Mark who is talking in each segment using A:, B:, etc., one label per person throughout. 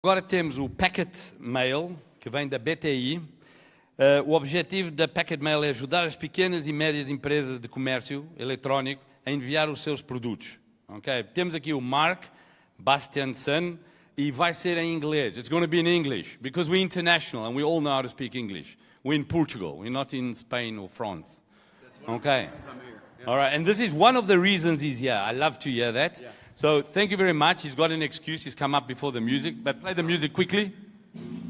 A: Agora temos o Pakketmail, que vem da BTI. O objetivo da Pakketmail é ajudar as pequenas e médias empresas de comércio eletrónico a enviar os seus produtos. Okay? Temos aqui o Mark Bastiaanssen e vai ser em inglês. It's going to be in English because we're international and we all know how to speak English. We're in Portugal. We're not in Spain or France. Okay. All right. And this is one of the reasons he's here. I love to hear that.
B: Yeah.
A: So thank you very much. He's got an excuse. He's come up before the music. But play the music quickly.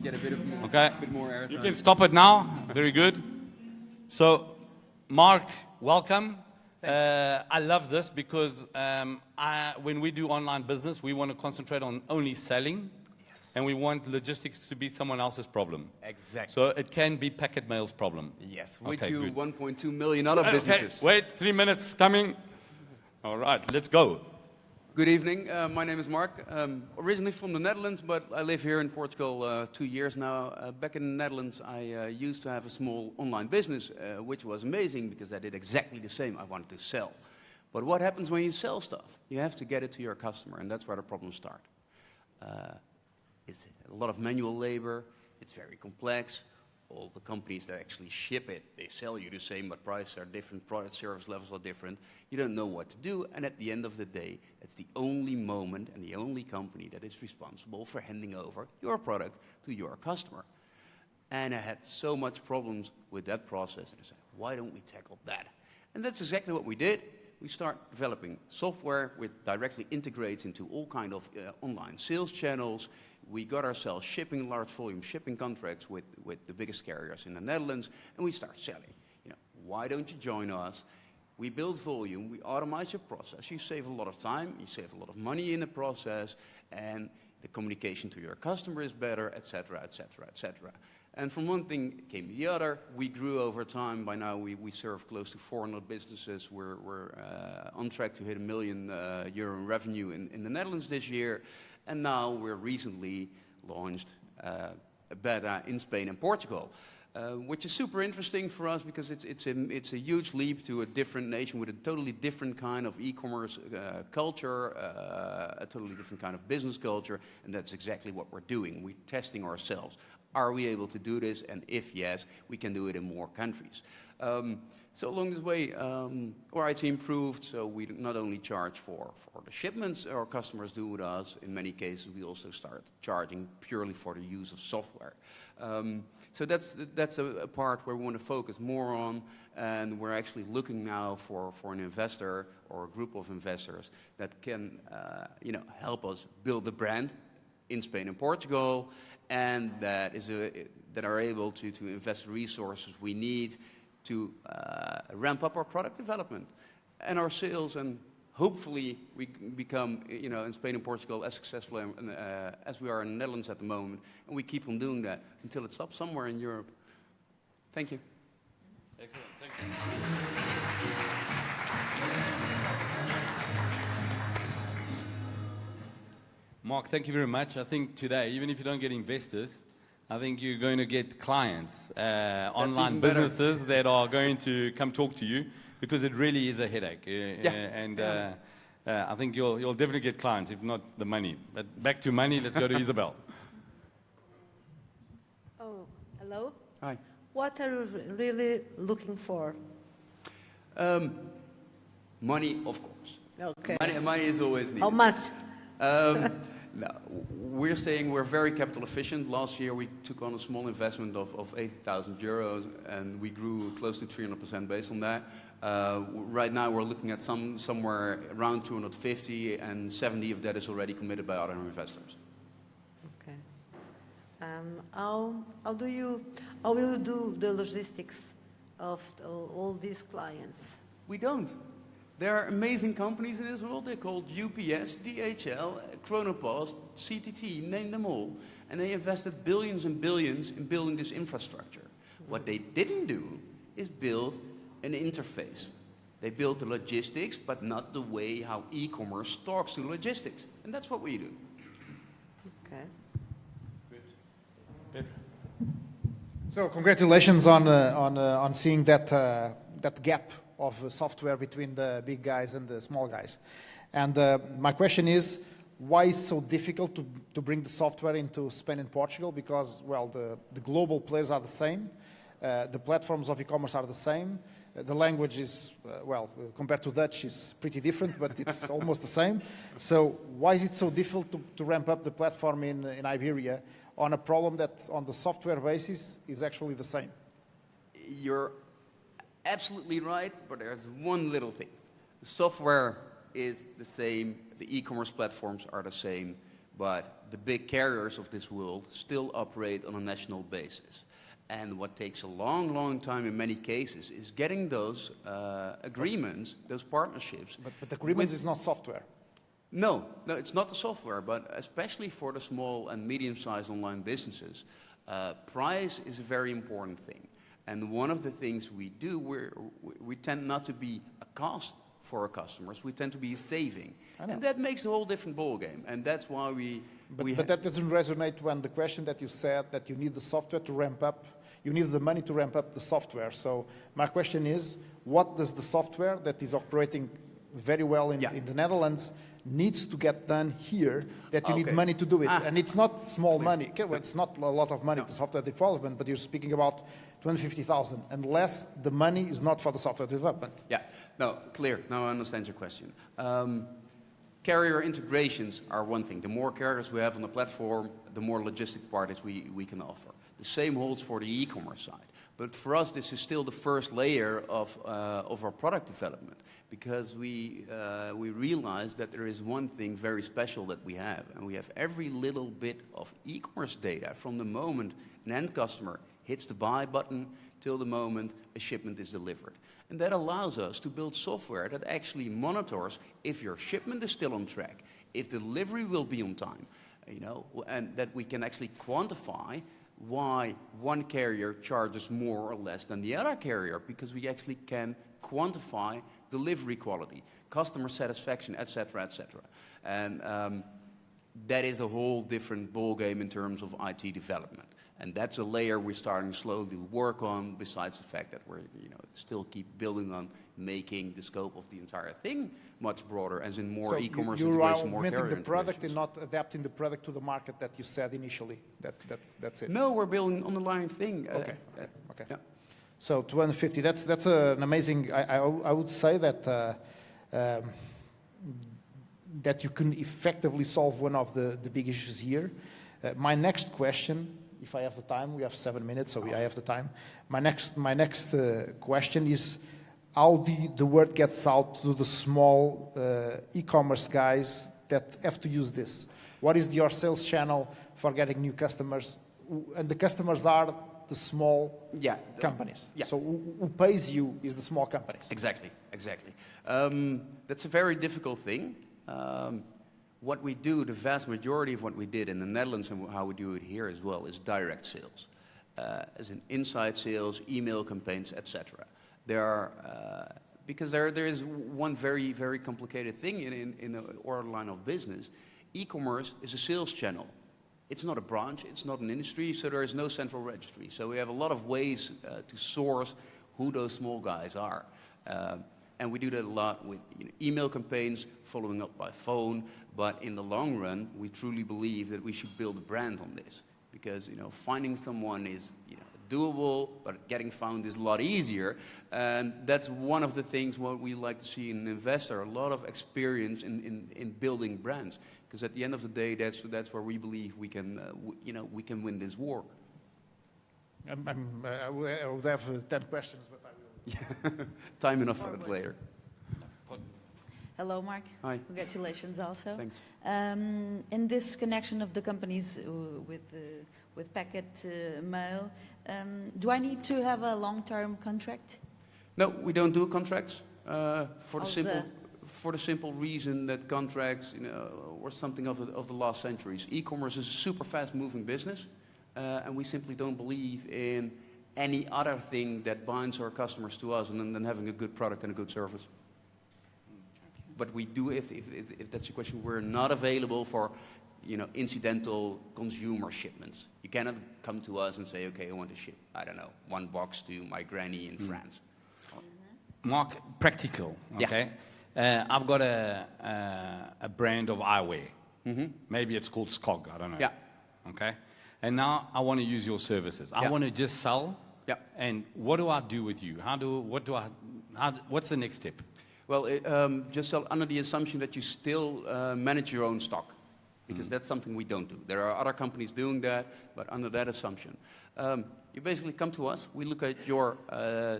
B: Get a bit more airtime.
A: You can stop it now. Very good. So, Mark, welcome. I love this because when we do online business, we want to concentrate on only selling.
B: Yes.
A: And we want logistics to be someone else's problem.
B: Exactly.
A: So it can be Pakketmail's problem.
B: Yes, with
A: Okay,
B: you
A: good.
B: 1.2 million other businesses.
A: Okay, wait, 3 minutes coming. All right, let's go.
B: Good evening, my name is Mark. Originally from the Netherlands, but I live here in Portugal 2 years now. Back in the Netherlands, I used to have a small online business, which was amazing because I did exactly the same. I wanted to sell. But what happens when you sell stuff? You have to get it to your customer, and that's where the problems start. It's a lot of manual labor, it's very complex. All the companies that actually ship it, they sell you the same, but prices are different, product service levels are different. You don't know what to do, and at the end of the day, it's the only moment and the only company that is responsible for handing over your product to your customer. And I had so much problems with that process, and I said, why don't we tackle that? And that's exactly what we did. We start developing software which directly integrates into all kind of online sales channels. We got ourselves shipping, large volume shipping contracts with the biggest carriers in the Netherlands, and we start selling. You know, why don't you join us? We build volume, we automate your process. You save a lot of time, you save a lot of money in the process, and the communication to your customer is better, etc., etc., etc. And from one thing came the other. We grew over time. By now we serve close to 400 businesses. We're on track to hit €1 million in revenue in the Netherlands this year. And now we're recently launched a beta in Spain and Portugal, which is super interesting for us because it's a huge leap to a different nation with a totally different kind of e-commerce culture, a totally different kind of business culture, and that's exactly what we're doing. We're testing ourselves. Are we able to do this? And if yes, we can do it in more countries. So along this way, our IT improved, so we not only charge for the shipments our customers do with us, in many cases we also start charging purely for the use of software. So that's a part where we want to focus more on, and we're actually looking now for an investor or a group of investors that can help us build the brand in Spain and Portugal, and that are able to invest resources we need to ramp up our product development and our sales, and hopefully we become, in Spain and Portugal as successful as we are in the Netherlands at the moment, and we keep on doing that until it stops somewhere in Europe. Thank you.
A: Excellent, thank you. Mark, thank you very much. I think today, even if you don't get investors, I think you're going to get clients, online businesses that are going to come talk to you because it really is a headache. I think you'll definitely get clients, if not the money. But back to money, let's go to Isabel.
C: Oh, hello.
B: Hi.
C: What are you really looking for?
B: Money, of course.
C: Okay.
B: Money is always needed.
C: How much?
B: No, we're saying we're very capital efficient. Last year we took on a small investment of 80,000 euros, and we grew close to 300% based on that. Right now we're looking at somewhere around 250, and 70 of that is already committed by other investors.
C: Okay. How will you do the logistics of all these clients?
B: We don't. There are amazing companies in this world. They're called UPS, DHL, Chronopost, CTT, name them all. And they invested billions and billions in building this infrastructure. What they didn't do is build an interface. They built the logistics, but not the way how e-commerce talks to logistics. And that's what we do.
C: Okay.
A: Good.
D: So congratulations on seeing that gap of software between the big guys and the small guys. And my question is, why it's so difficult to bring the software into Spain and Portugal, because, well, the global players are the same, the platforms of e-commerce are the same, the language is, well, compared to Dutch, is pretty different, but it's almost the same. So why is it so difficult to ramp up the platform in Iberia on a problem that on the software basis is actually the same?
B: You're absolutely right, but there's one little thing. The software is the same, the e-commerce platforms are the same, but the big carriers of this world still operate on a national basis. And what takes a long, long time in many cases is getting those agreements, those partnerships.
D: But agreements is not software.
B: No, it's not the software, but especially for the small and medium-sized online businesses, price is a very important thing. And one of the things we do, we tend not to be a cost for our customers, we tend to be a saving. And that makes a whole different ballgame. And that's why
D: But that doesn't resonate when the question that you said that you need the software to ramp up, you need the money to ramp up the software. So my question is, what does the software that is operating very well in the Netherlands needs to get done here that you need money to do it? And it's not small money. Okay, well, it's not a lot of money to software development, but you're speaking about 250,000, unless the money is not for the software development.
B: Yeah, no, clear. Now I understand your question. Carrier integrations are one thing. The more carriers we have on the platform, the more logistic parties we can offer. The same holds for the e-commerce side. But for us, this is still the first layer of our product development, because we realize that there is one thing very special that we have, and we have every little bit of e-commerce data from the moment an end customer hits the buy button till the moment a shipment is delivered. And that allows us to build software that actually monitors if your shipment is still on track, if delivery will be on time, you know, and that we can actually quantify why one carrier charges more or less than the other carrier, because we actually can quantify delivery quality, customer satisfaction, etc., etc. And that is a whole different ballgame in terms of IT development. And that's a layer we're starting slowly to work on, besides the fact that we're, you know, still keep building on making the scope of the entire thing much broader, as in more e-commerce integration, more carrier
D: integrations. So you're augmenting the product and not adapting the product to the market that you said initially. That's it.
B: No, we're building an underlying thing.
D: Okay.
B: Yeah.
D: So 250. That's an amazing. I would say that that you can effectively solve one of the big issues here. My next question, if I have the time, we have 7 minutes, so I have the time. My next question is how the word gets out to the small e-commerce guys that have to use this. What is your sales channel for getting new customers? And the customers are the small companies. Yeah. So who pays you is the small companies.
B: Exactly. That's a very difficult thing. What we do, the vast majority of what we did in the Netherlands and how we do it here as well, is direct sales. As in inside sales, email campaigns, etc. There are, because there is one very, very complicated thing in the order line of business. E-commerce is a sales channel. It's not a branch, it's not an industry, so there is no central registry. So we have a lot of ways to source who those small guys are. And we do that a lot with email campaigns, following up by phone. But in the long run, we truly believe that we should build a brand on this, because finding someone is doable, but getting found is a lot easier. And that's one of the things what we like to see in an investor: a lot of experience in building brands. Because at the end of the day, that's where we believe we can we can win this war.
D: I would have 10 questions, but I will.
B: Time enough for that later.
E: Hello, Mark.
B: Hi.
E: Congratulations also.
B: Thanks.
E: In this connection of the companies with Pakketmail, do I need to have a long-term contract?
B: No, we don't do contracts for the simple reason that contracts were something of the last centuries. E-commerce is a super fast-moving business, and we simply don't believe in any other thing that binds our customers to us and then having a good product and a good service. But we do, if that's your question, we're not available for incidental consumer shipments. You cannot come to us and say, okay, I want to ship, I don't know, 1 box to my granny in France.
A: Mark, practical, okay?
B: Yeah.
A: I've got a brand of eyewear, Maybe it's called SCOG, I don't know.
B: Yeah.
A: Okay. And now I want to use your services. I
B: Yeah.
A: want to just sell.
B: Yeah.
A: And what do I do with you? What's the next step?
B: Well, just under the assumption that you still manage your own stock, because that's something we don't do. There are other companies doing that, but under that assumption. You basically come to us, we look at your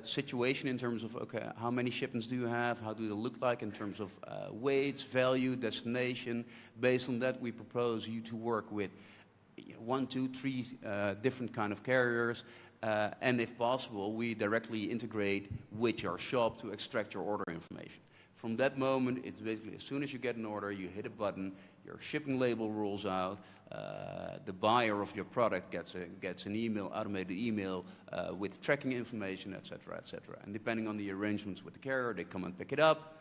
B: situation in terms of, okay, how many shipments do you have, how do they look like in terms of weights, value, destination. Based on that, we propose you to work with 1, 2, 3 different kind of carriers, and if possible, we directly integrate with your shop to extract your order information. From that moment, it's basically as soon as you get an order, you hit a button, your shipping label rolls out, the buyer of your product gets an email, automated email with tracking information, etc., etc. And depending on the arrangements with the carrier, they come and pick it up.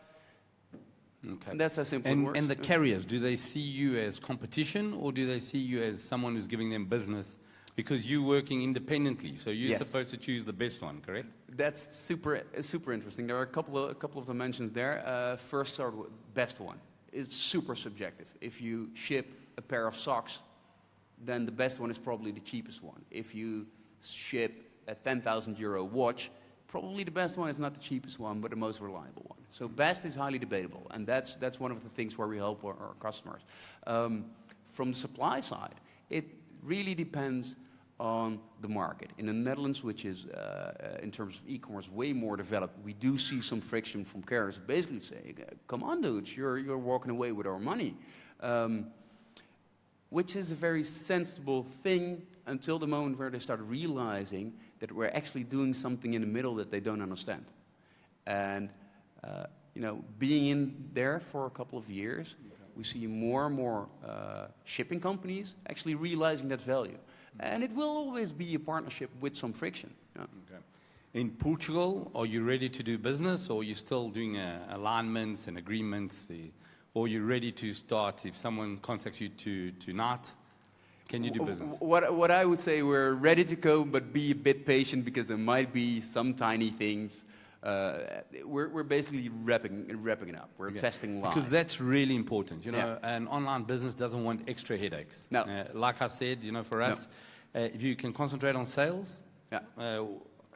A: Okay.
B: And that's how simple it works.
A: And the carriers, do they see you as competition, or do they see you as someone who's giving them business? Because you're working independently, so you're
B: Yes.
A: supposed to choose the best one, correct?
B: That's super interesting. There are a couple of dimensions there. First, start with best one. It's super subjective. If you ship a pair of socks, then the best one is probably the cheapest one. If you ship a 10,000 euro watch, probably the best one is not the cheapest one, but the most reliable one. So best is highly debatable, and that's one of the things where we help our customers. From the supply side, it really depends on the market. In the Netherlands, which is, in terms of e-commerce, way more developed, we do see some friction from carriers basically saying, come on dudes, you're walking away with our money. Which is a very sensible thing until the moment where they start realizing that we're actually doing something in the middle that they don't understand. And, being in there for a couple of years, we see more and more shipping companies actually realizing that value. And it will always be a partnership with some friction. Yeah.
A: Okay. In Portugal, are you ready to do business, or are you still doing alignments and agreements? Or are you ready to start if someone contacts you tonight? Can you do business?
B: What I would say, we're ready to go, but be a bit patient because there might be some tiny things. We're basically wrapping it up. We're testing live.
A: Because that's really important.
B: Yeah.
A: An online business doesn't want extra headaches.
B: No.
A: Like I said, for us, if you can concentrate on sales,
B: Yeah.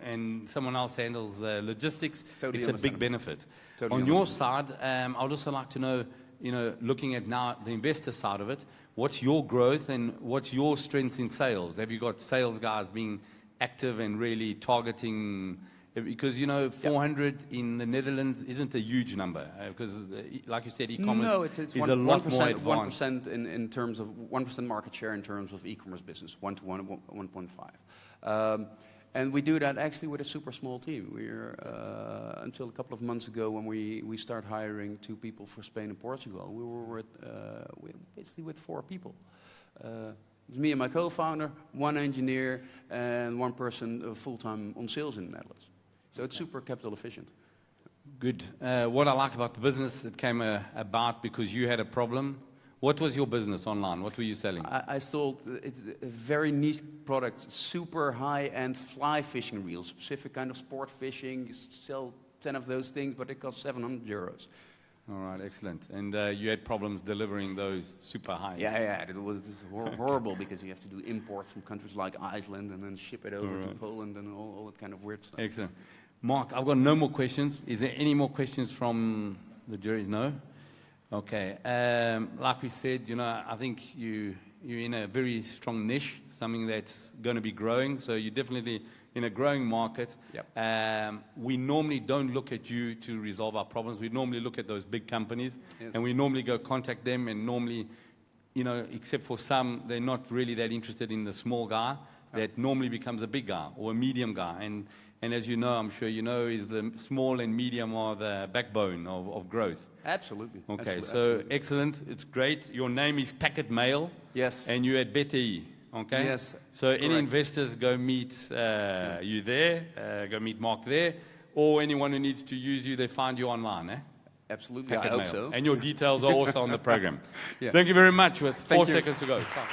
A: And someone else handles the logistics,
B: Totally
A: it's a big
B: understandable.
A: benefit.
B: Totally
A: On your
B: understandable.
A: side, I would also like to know, looking at now the investor side of it, what's your growth and what's your strengths in sales? Have you got sales guys being active and really targeting? Because 400 in the Netherlands isn't a huge number, because like you said, e-commerce
B: No, it's
A: is a lot more advanced.
B: 1% in terms of 1% market share in terms of e-commerce business, 1 to 1.5. And we do that actually with a super small team. We're until a couple of months ago when we start hiring 2 people for Spain and Portugal, we were basically with 4 people. It's me and my co-founder, 1 engineer, and 1 person full-time on sales in the Netherlands. So it's super capital efficient.
A: Good. What I like about the business, it came about because you had a problem. What was your business online? What were you selling?
B: I sold it's a very niche product, super high-end fly fishing reels, specific kind of sport fishing. You sell 10 of those things, but it costs 700 euros.
A: All right, excellent. And you had problems delivering those super high?
B: Yeah, it was horrible because you have to do imports from countries like Iceland and then ship it over to Poland and all that kind of weird stuff.
A: Excellent. Mark, I've got no more questions. Is there any more questions from the jury? No? Okay. Like we said, I think you're in a very strong niche, something that's going to be growing. So you're definitely in a growing market.
B: Yep.
A: We normally don't look at you to resolve our problems. We normally look at those big companies,
B: Yes.
A: and we normally go contact them. And normally, except for some, they're not really that interested in the small guy. That normally becomes a big guy or a medium guy. And as you know, I'm sure you know, is the small and medium are the backbone of growth.
B: Absolutely.
A: Okay,
B: Absolutely.
A: Excellent. It's great. Your name is Pakketmail.
B: Yes.
A: And you're at BTI. Okay?
B: Yes,
A: So any
B: correct.
A: investors, go meet you there, go meet Mark there, or anyone who needs to use you, they find you online.
B: Absolutely. I hope
A: Pakketmail.
B: so.
A: And your details are also on the program.
B: Yeah.
A: Thank you very much. With 4
B: Thank you.
A: seconds to go. Ciao.